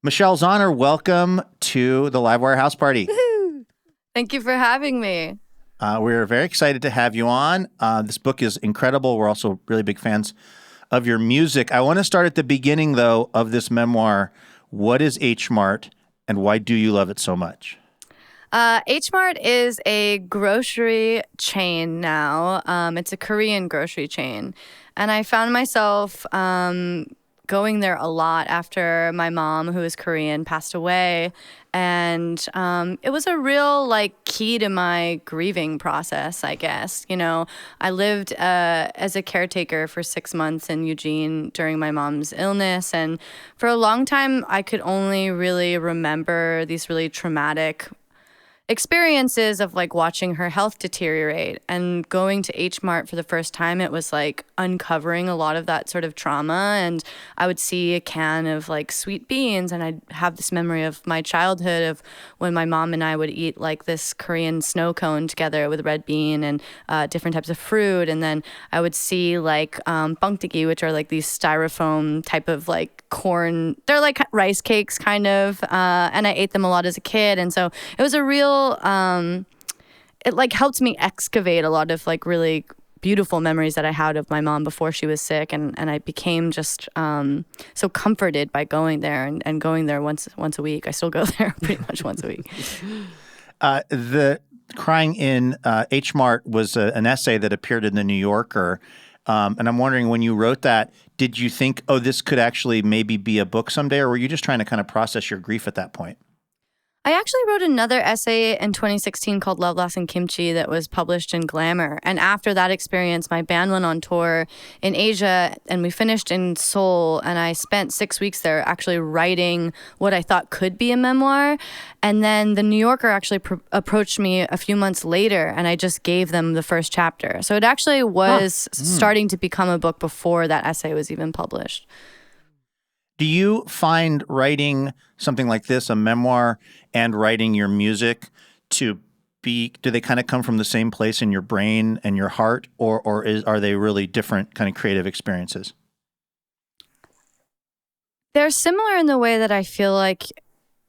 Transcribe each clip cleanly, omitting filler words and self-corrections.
Michelle Zauner, welcome to the Livewire House Party. Woo-hoo. Thank you for having me. We're very excited to have you on. This book is incredible. We're also really big fans of your music. I want to start at the beginning, though, of this memoir. What is H Mart, and why do you love it so much? H Mart is a grocery chain now. It's a Korean grocery chain. And I found myself going there a lot after my mom, who is Korean, passed away. And it was a real key to my grieving process, I guess. You know, I lived as a caretaker for 6 months in Eugene during my mom's illness. And for a long time, I could only really remember these really traumatic experiences of watching her health deteriorate. And going to H Mart for the first time, it was uncovering a lot of that sort of trauma. And I would see a can of sweet beans, and I'd have this memory of my childhood of when my mom and I would eat this Korean snow cone together with red bean and different types of fruit. And then I would see bangtegi, which are these styrofoam type of corn. They're like rice cakes kind of, and I ate them a lot as a kid. And so it was a real it helped me excavate a lot of really beautiful memories that I had of my mom before she was sick, and I became just so comforted by going there and going there once a week. I still go there pretty much once a week. The Crying in H Mart was an essay that appeared in the New Yorker. And I'm wondering, when you wrote that, did you think, oh, this could actually maybe be a book someday, or were you just trying to kind of process your grief at that point? I actually wrote another essay in 2016 called Love, Loss, and Kimchi that was published in Glamour. And after that experience, my band went on tour in Asia, and we finished in Seoul. And I spent 6 weeks there actually writing what I thought could be a memoir. And then the New Yorker actually approached me a few months later, and I just gave them the first chapter. So it actually was starting to become a book before that essay was even published. Do you find writing something like this, a memoir, and writing your music do they kind of come from the same place in your brain and your heart, or are they really different kind of creative experiences? They're similar in the way that I feel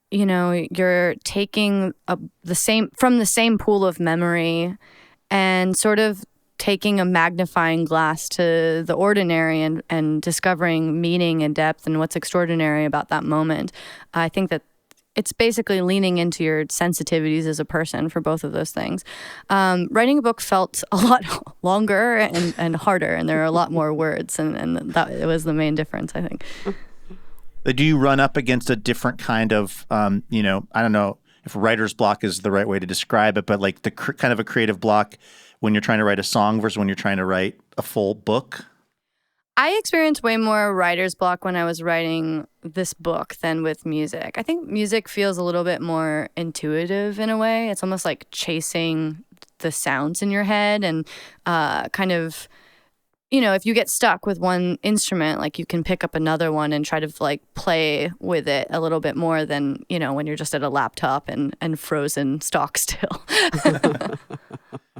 you're taking from the same pool of memory and sort of taking a magnifying glass to the ordinary and discovering meaning and depth and what's extraordinary about that moment. I think that it's basically leaning into your sensitivities as a person for both of those things. Writing a book felt a lot longer and harder, and there are a lot more words, and that it was the main difference, I think. Do you run up against a different kind of, I don't know if writer's block is the right way to describe it, but kind of a creative block when you're trying to write a song versus when you're trying to write a full book? I experienced way more writer's block when I was writing this book than with music. I think music feels a little bit more intuitive in a way. It's almost like chasing the sounds in your head and kind of, if you get stuck with one instrument, you can pick up another one and try to play with it a little bit more than, when you're just at a laptop and frozen stock still.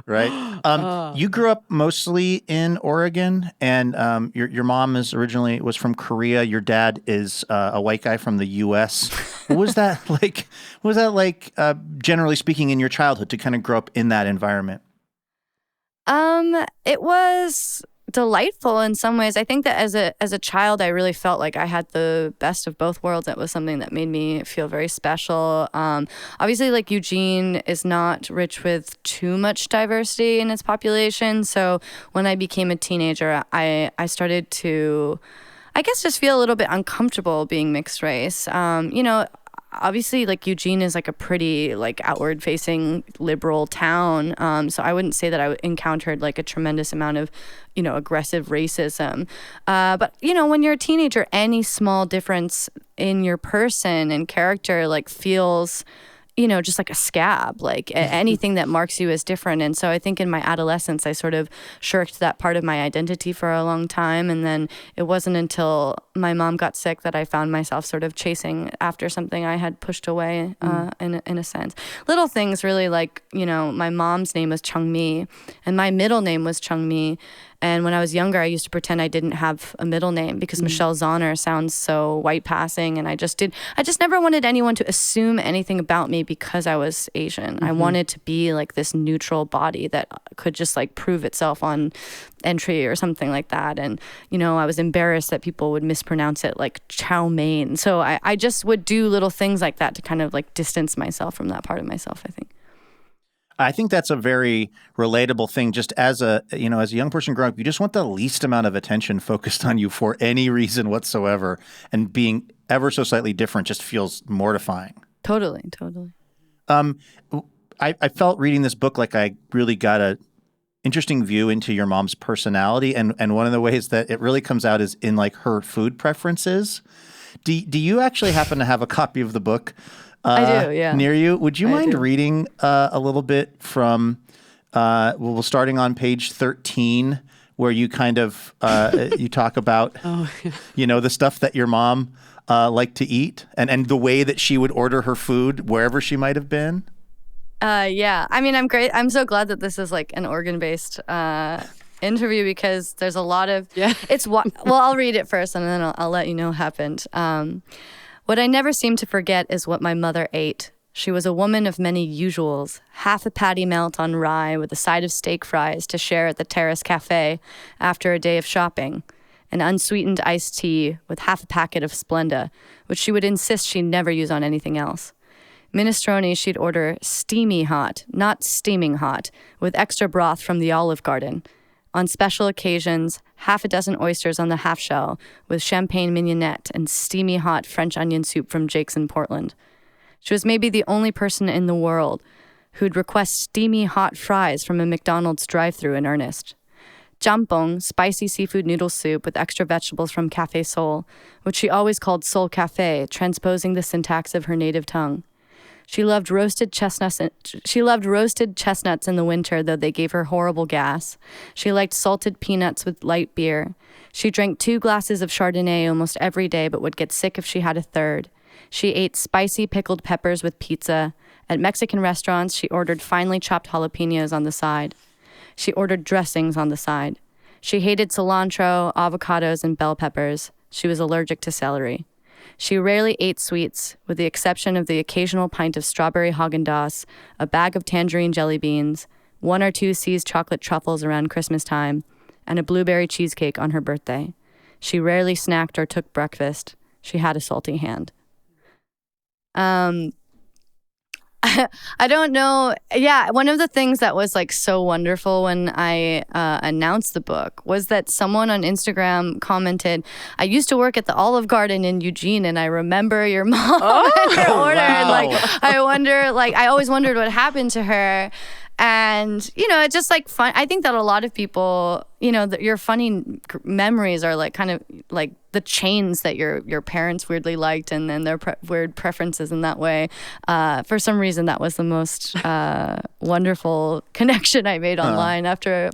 Right. You grew up mostly in Oregon, and your mom was from Korea. Your dad is a white guy from the U.S. What was that like? What was that like, generally speaking, in your childhood to kind of grow up in that environment? It was delightful in some ways. I think that as a child, I really felt like I had the best of both worlds. It was something that made me feel very special. Obviously, Eugene is not rich with too much diversity in its population. So when I became a teenager, I started to, I guess, just feel a little bit uncomfortable being mixed race. Obviously, Eugene is a pretty outward facing liberal town. So I wouldn't say that I encountered a tremendous amount of, aggressive racism. But, when you're a teenager, any small difference in your person and character feels, just like a scab, anything that marks you as different. And so I think in my adolescence, I sort of shirked that part of my identity for a long time. And then it wasn't until my mom got sick that I found myself sort of chasing after something I had pushed away in a sense. Little things really my mom's name was Chung Mi and my middle name was Chung Mi. And when I was younger, I used to pretend I didn't have a middle name because Michelle Zauner sounds so white passing. And I just never wanted anyone to assume anything about me because I was Asian. I wanted to be like this neutral body that could just like prove itself on entry or something like that. And, I was embarrassed that people would mispronounce it like chow mein. So I just would do little things like that to kind of like distance myself from that part of myself, I think. I think that's a very relatable thing. Just as a young person growing up, you just want the least amount of attention focused on you for any reason whatsoever. And being ever so slightly different just feels mortifying. Totally. I felt reading this book like I really got a interesting view into your mom's personality. And one of the ways that it really comes out is in like her food preferences. Do you actually happen to have a copy of the book? I do, yeah. Near you. Would you mind reading a little bit from, starting on page 13, where you kind of, you talk about, the stuff that your mom liked to eat and the way that she would order her food wherever she might have been? Yeah. I mean, I'm so glad that this is like an organ-based interview because there's a lot of, I'll read it first and then I'll let you know what happened. What I never seem to forget is what my mother ate. She was a woman of many usuals, half a patty melt on rye with a side of steak fries to share at the Terrace Cafe after a day of shopping, an unsweetened iced tea with half a packet of Splenda, which she would insist she never use on anything else. Minestrone she'd order steamy hot, not steaming hot, with extra broth from the Olive Garden. On special occasions, half a dozen oysters on the half shell with champagne mignonette and steamy hot French onion soup from Jake's in Portland. She was maybe the only person in the world who'd request steamy hot fries from a McDonald's drive-thru in earnest. Jampong, spicy seafood noodle soup with extra vegetables from Café Seoul, which she always called Seoul Café, transposing the syntax of her native tongue. She loved roasted chestnuts in the winter, though they gave her horrible gas. She liked salted peanuts with light beer. She drank 2 glasses of Chardonnay almost every day, but would get sick if she had a third. She ate spicy pickled peppers with pizza. At Mexican restaurants, she ordered finely chopped jalapenos on the side. She ordered dressings on the side. She hated cilantro, avocados, and bell peppers. She was allergic to celery. She rarely ate sweets, with the exception of the occasional pint of strawberry Haagen-Dazs, a bag of tangerine jelly beans, 1 or 2 C's chocolate truffles around Christmas time, and a blueberry cheesecake on her birthday. She rarely snacked or took breakfast. She had a salty hand. I don't know. Yeah, one of the things that was like so wonderful when I announced the book was that someone on Instagram commented, "I used to work at the Olive Garden in Eugene, and I remember your mom and her order." Wow. And I always wondered what happened to her. And, it's just like fun. I think that a lot of people, your funny memories are like kind of like the chains that your parents weirdly liked and then their weird preferences in that way. For some reason, that was the most wonderful connection I made online after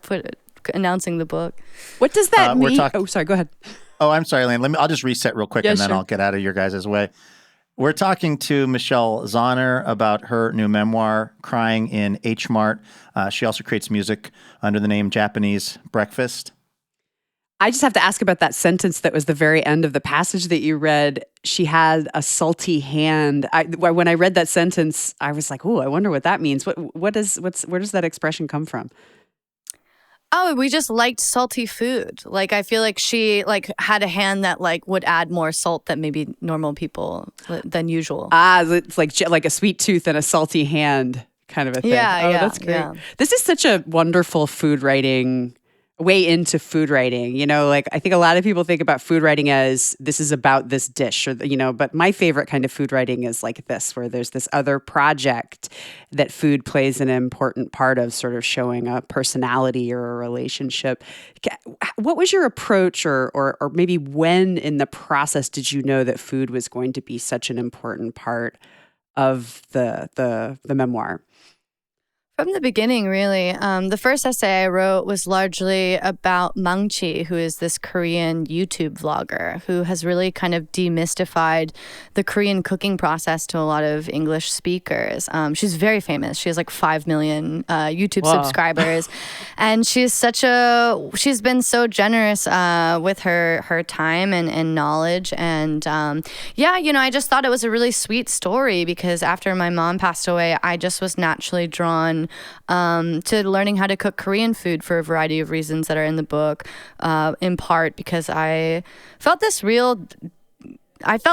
announcing the book. What does that mean? Sorry, go ahead. Oh, I'm sorry, Lane. I'll just reset real quick and then sure. I'll get out of your guys' way. We're talking to Michelle Zauner about her new memoir, Crying in H Mart. She also creates music under the name Japanese Breakfast. I just have to ask about that sentence that was the very end of the passage that you read. She had a salty hand. When I read that sentence, I was like, "Oh, I wonder what that means." Where does that expression come from? Oh, we just liked salty food. Like, I feel like she had a hand that would add more salt than maybe normal people than usual. It's like a sweet tooth and a salty hand kind of a thing. Yeah, that's great. Yeah. This is such a wonderful food writing way into food writing. I think a lot of people think about food writing as this is about this dish but my favorite kind of food writing is like this, where there's this other project that food plays an important part of, sort of showing a personality or a relationship. What was your approach or maybe when in the process did you know that food was going to be such an important part of the memoir? From the beginning, really. The first essay I wrote was largely about Mangchi, who is this Korean YouTube vlogger who has really kind of demystified the Korean cooking process to a lot of English speakers. She's very famous. She has like 5 million YouTube subscribers. And she's been so generous with her time and knowledge. And I just thought it was a really sweet story because after my mom passed away, I just was naturally drawn to learning how to cook Korean food for a variety of reasons that are in the book, in part because I felt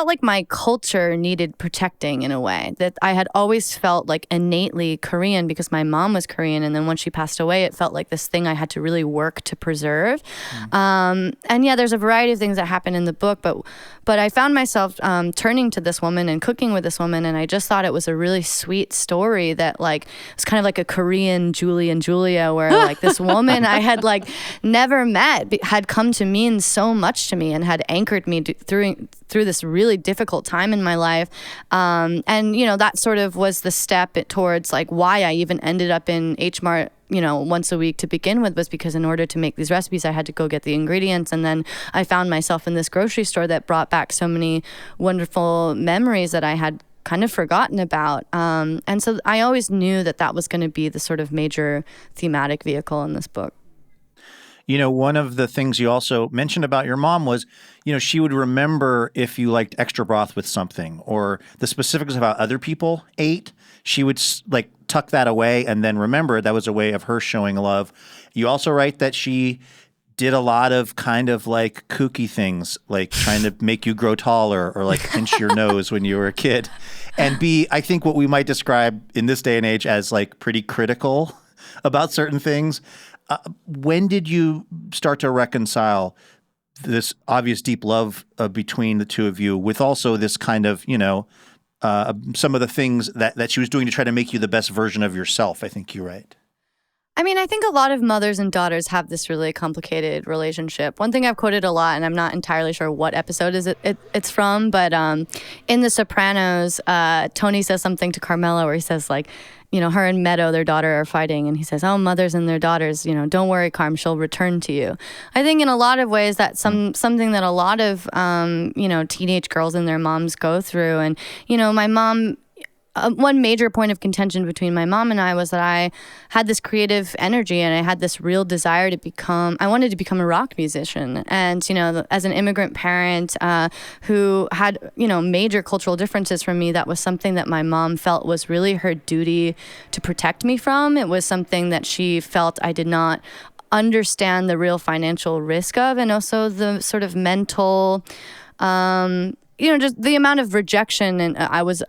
like my culture needed protecting in a way, that I had always felt like innately Korean because my mom was Korean. And then when she passed away, it felt like this thing I had to really work to preserve. There's a variety of things that happen in the book, but I found myself turning to this woman and cooking with this woman. And I just thought it was a really sweet story that like, it's kind of like a Korean Julie and Julia, where like this woman I had like never met had come to mean so much to me and had anchored me through this really difficult time in my life. That sort of was the step towards like why I even ended up in H Mart, once a week to begin with, was because in order to make these recipes, I had to go get the ingredients. And then I found myself in this grocery store that brought back so many wonderful memories that I had kind of forgotten about. And so I always knew that was going to be the sort of major thematic vehicle in this book. One of the things you also mentioned about your mom was, she would remember if you liked extra broth with something or the specifics of how other people ate. She would like tuck that away and then remember that was a way of her showing love. You also write that she did a lot of kind of like kooky things, like trying to make you grow taller or like pinch your nose when you were a kid. And I think what we might describe in this day and age as like pretty critical about certain things. When did you start to reconcile this obvious deep love between the two of you with also this kind of, some of the things that she was doing to try to make you the best version of yourself, I think you're right. I mean, I think a lot of mothers and daughters have this really complicated relationship. One thing I've quoted a lot, and I'm not entirely sure what episode it's from, but in The Sopranos, Tony says something to Carmela where he says, like, her and Meadow, their daughter, are fighting. And he says, oh, mothers and their daughters, don't worry, Carm, she'll return to you. I think in a lot of ways that's something that a lot of, teenage girls and their moms go through. And, my mom... one major point of contention between my mom and I was that I had this creative energy and I had this real desire I wanted to become a rock musician. And, as an immigrant parent who had, major cultural differences from me, that was something that my mom felt was really her duty to protect me from. It was something that she felt I did not understand the real financial risk of, and also the sort of mental just the amount of rejection and I was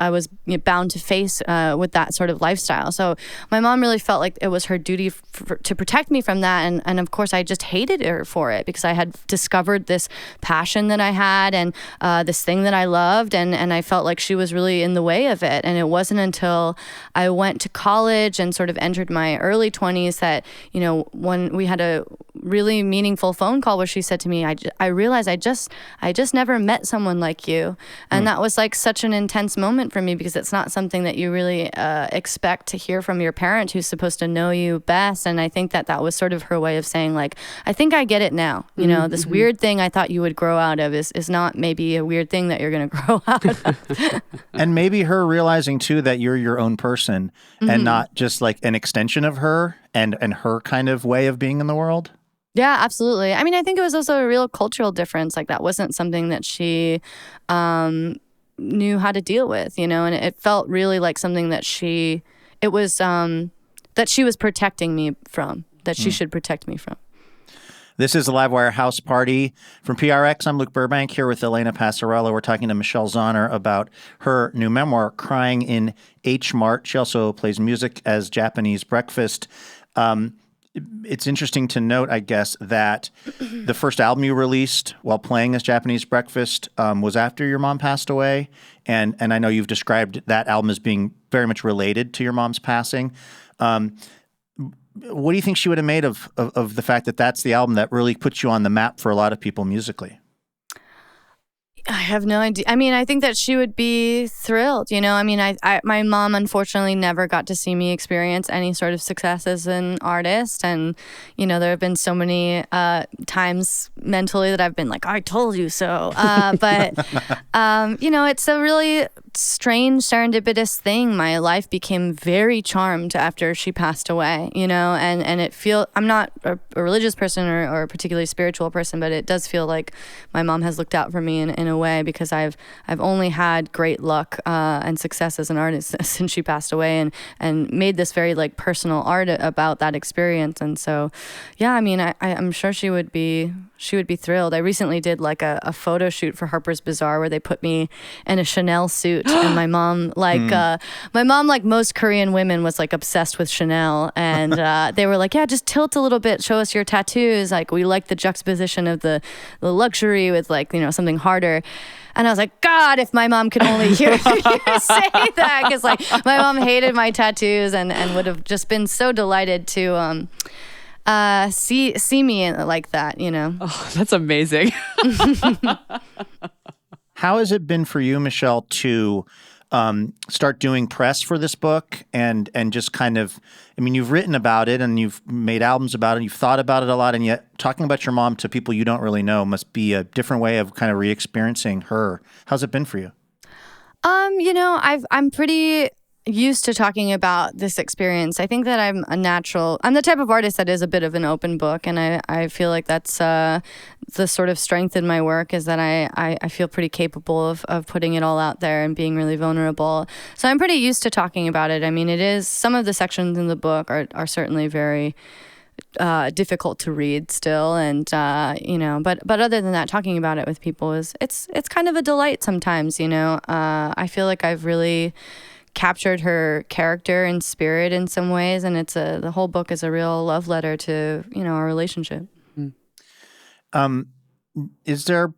bound to face with that sort of lifestyle. So my mom really felt like it was her duty to protect me from that. And of course, I just hated her for it because I had discovered this passion that I had and this thing that I loved. And I felt like she was really in the way of it. And it wasn't until I went to college and sort of entered my early 20s that, when we had a really meaningful phone call where she said to me, I realized I just never met someone like you. And that was like such an intense moment for me because it's not something that you really expect to hear from your parent who's supposed to know you best. And I think that was sort of her way of saying, like, I think I get it now. This weird thing I thought you would grow out of is not maybe a weird thing that you're going to grow out of. And maybe her realizing too that you're your own person and not just like an extension of her and her kind of way of being in the world. Yeah, absolutely. I mean, I think it was also a real cultural difference. Like that wasn't something that she knew how to deal with, and it felt really like something that she was protecting me from, that she should protect me from. This is the Livewire House Party from PRX. I'm Luke Burbank here with Elena Passarello. We're talking to Michelle Zauner about her new memoir, Crying in H Mart. She also plays music as Japanese Breakfast. It's interesting to note, I guess, that the first album you released while playing as Japanese Breakfast was after your mom passed away. And I know you've described that album as being very much related to your mom's passing. What do you think she would have made of the fact that that's the album that really puts you on the map for a lot of people musically? I have no idea. I mean, I think that she would be thrilled. I mean, my mom unfortunately never got to see me experience any sort of success as an artist, and there have been so many times mentally that I've been like, "I told you so." But it's a really strange serendipitous thing. My life became very charmed after she passed away. And I'm not a religious person or a particularly spiritual person, but it does feel like my mom has looked out for me in a way, because I've only had great luck and success as an artist since she passed away, and made this very like personal art about that experience. And so, yeah, I mean, I'm sure she would be thrilled. I recently did like a photo shoot for Harper's Bazaar where they put me in a Chanel suit, and my mom, like most Korean women, was like obsessed with Chanel, and they were like, yeah, just tilt a little bit, show us your tattoos. Like, we like the juxtaposition of the luxury with like something harder. And I was like, God, if my mom could only hear you say that, because like my mom hated my tattoos and would have just been so delighted to see me like that. Oh, that's amazing. How has it been for you, Michelle, to start doing press for this book and just kind of, I mean, you've written about it and you've made albums about it, you've thought about it a lot, and yet talking about your mom to people you don't really know must be a different way of kind of re-experiencing her. How's it been for you? I'm pretty used to talking about this experience. I think that I'm the type of artist that is a bit of an open book, and I feel like that's the sort of strength in my work, is that I feel pretty capable of putting it all out there and being really vulnerable. So I'm pretty used to talking about it. I mean, it is, some of the sections in the book are certainly very difficult to read still, and but other than that, talking about it with people it's kind of a delight sometimes. I feel like I've really captured her character and spirit in some ways, and the whole book is a real love letter to our relationship. Is there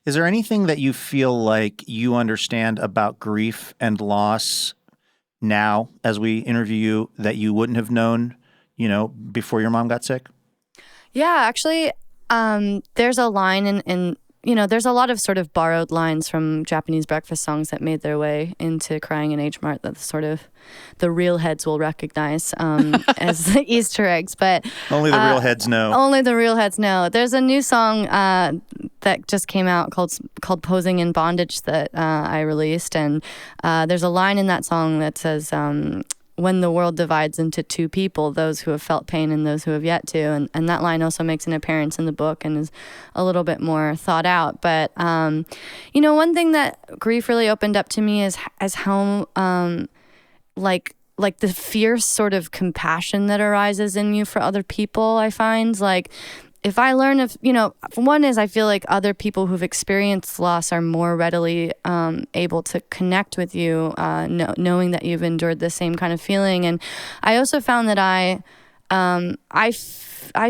anything that you feel like you understand about grief and loss now, as we interview you, that you wouldn't have known before your mom got sick? Yeah, actually, there's a line in there's a lot of sort of borrowed lines from Japanese breakfast songs that made their way into Crying in H Mart that sort of the real heads will recognize as the Easter eggs. But only the real heads know. Only the real heads know. There's a new song that just came out called Posing in Bondage that I released. And there's a line in that song that says, when the world divides into two people, those who have felt pain and those who have yet to. And that line also makes an appearance in the book and is a little bit more thought out. But, one thing that grief really opened up to me is how, like the fierce sort of compassion that arises in you for other people, I find. Like, if I learn of, one is I feel like other people who've experienced loss are more readily able to connect with you, knowing that you've endured the same kind of feeling. And I also found that I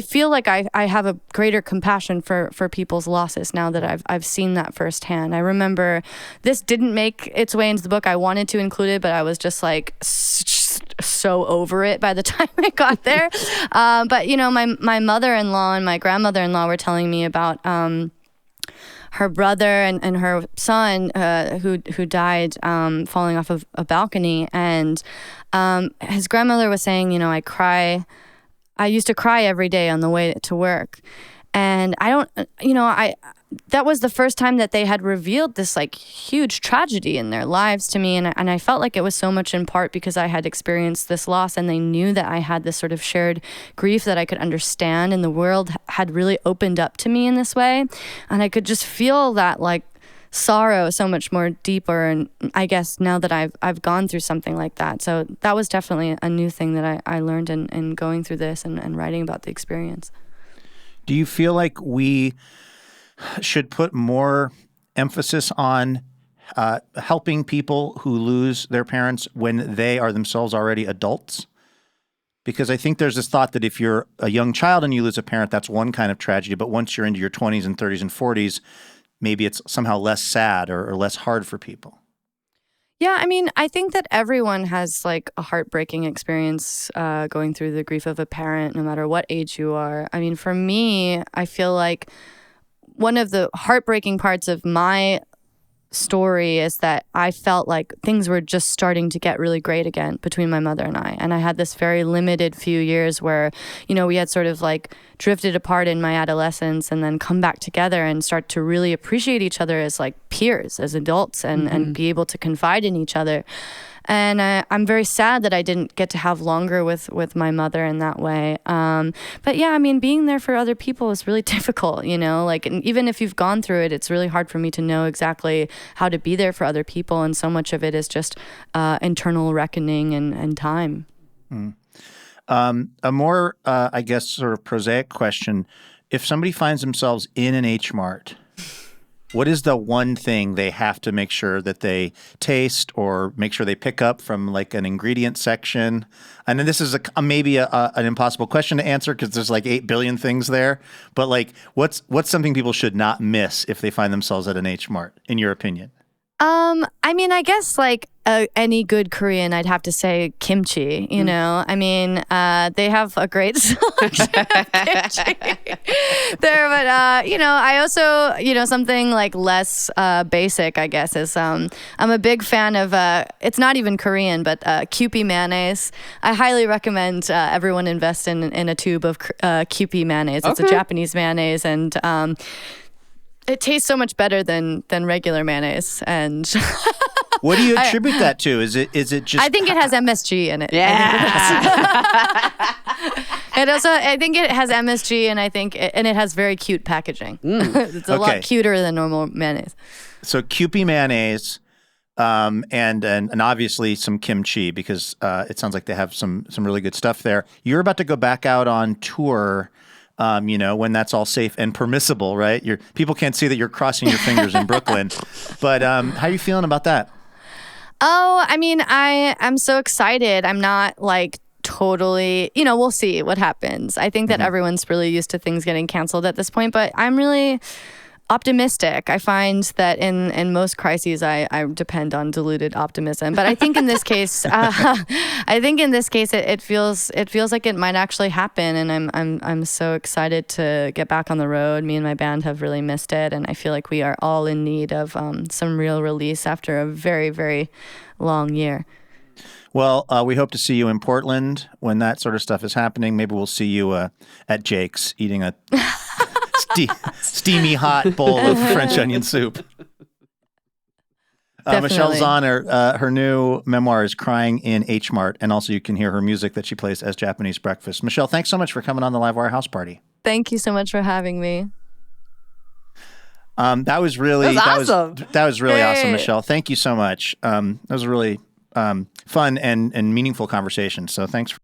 feel like I have a greater compassion for people's losses now that I've seen that firsthand. I remember this didn't make its way into the book. I wanted to include it, but I was just like so over it by the time I got there. But my mother-in-law and my grandmother-in-law were telling me about her brother and her son who died falling off of a balcony, and his grandmother was saying, I used to cry every day on the way to work. And that was the first time that they had revealed this like huge tragedy in their lives to me. And I felt like it was so much in part because I had experienced this loss, and they knew that I had this sort of shared grief that I could understand, and the world had really opened up to me in this way. And I could just feel that like sorrow so much more deeper, and I guess now that I've gone through something like that. So that was definitely a new thing that I learned in going through this and writing about the experience. Do you feel like we should put more emphasis on helping people who lose their parents when they are themselves already adults? Because I think there's this thought that if you're a young child and you lose a parent, that's one kind of tragedy. But once you're into your 20s and 30s and 40s, maybe it's somehow less sad or less hard for people. Yeah, I mean, I think that everyone has like a heartbreaking experience going through the grief of a parent, no matter what age you are. I mean, for me, I feel like one of the heartbreaking parts of my story is that I felt like things were just starting to get really great again between my mother and I. And I had this very limited few years where, we had sort of like drifted apart in my adolescence and then come back together and start to really appreciate each other as like peers, as adults, and be able to confide in each other. And I'm very sad that I didn't get to have longer with my mother in that way. But yeah, I mean, being there for other people is really difficult, like, and even if you've gone through it, it's really hard for me to know exactly how to be there for other people. And so much of it is just internal reckoning and time. A more, I guess, sort of prosaic question. If somebody finds themselves in an H Mart, what is the one thing they have to make sure that they taste or make sure they pick up from like an ingredient section? And then this is maybe an impossible question to answer because there's like 8 billion things there. But like, what's something people should not miss if they find themselves at an H Mart, in your opinion? I mean, I guess like any good Korean, I'd have to say kimchi, I mean, they have a great selection of kimchi there, but, I also, something like less basic, I guess, is I'm a big fan of, it's not even Korean, but Kewpie mayonnaise. I highly recommend everyone invest in a tube of Kewpie mayonnaise. It's a Japanese mayonnaise, and it tastes so much better than regular mayonnaise. And what do you attribute that to? Is it just? I think it has MSG in it. Yeah. And also, I think it has MSG, and and it has very cute packaging. It's a lot cuter than normal mayonnaise. So Kewpie mayonnaise, and obviously some kimchi, because it sounds like they have some really good stuff there. You're about to go back out on tour. When that's all safe and permissible, right? People can't see that you're crossing your fingers in Brooklyn. But how are you feeling about that? Oh, I mean, I'm so excited. I'm not like totally, we'll see what happens. I think that everyone's really used to things getting canceled at this point, but I'm really optimistic. I find that in most crises, I depend on diluted optimism. But I think in this case, it feels like it might actually happen, and I'm so excited to get back on the road. Me and my band have really missed it, and I feel like we are all in need of some real release after a very, very long year. Well, we hope to see you in Portland when that sort of stuff is happening. Maybe we'll see you at Jake's eating a steamy hot bowl of French onion soup. Michelle Zauner, her new memoir is Crying in H Mart, and also you can hear her music that she plays as Japanese breakfast. Michelle, thanks so much for coming on the Livewire House Party. Thank you so much for having me. That was really awesome. That was really awesome, Michelle. Thank you so much. That was a really fun and meaningful conversation. So thanks.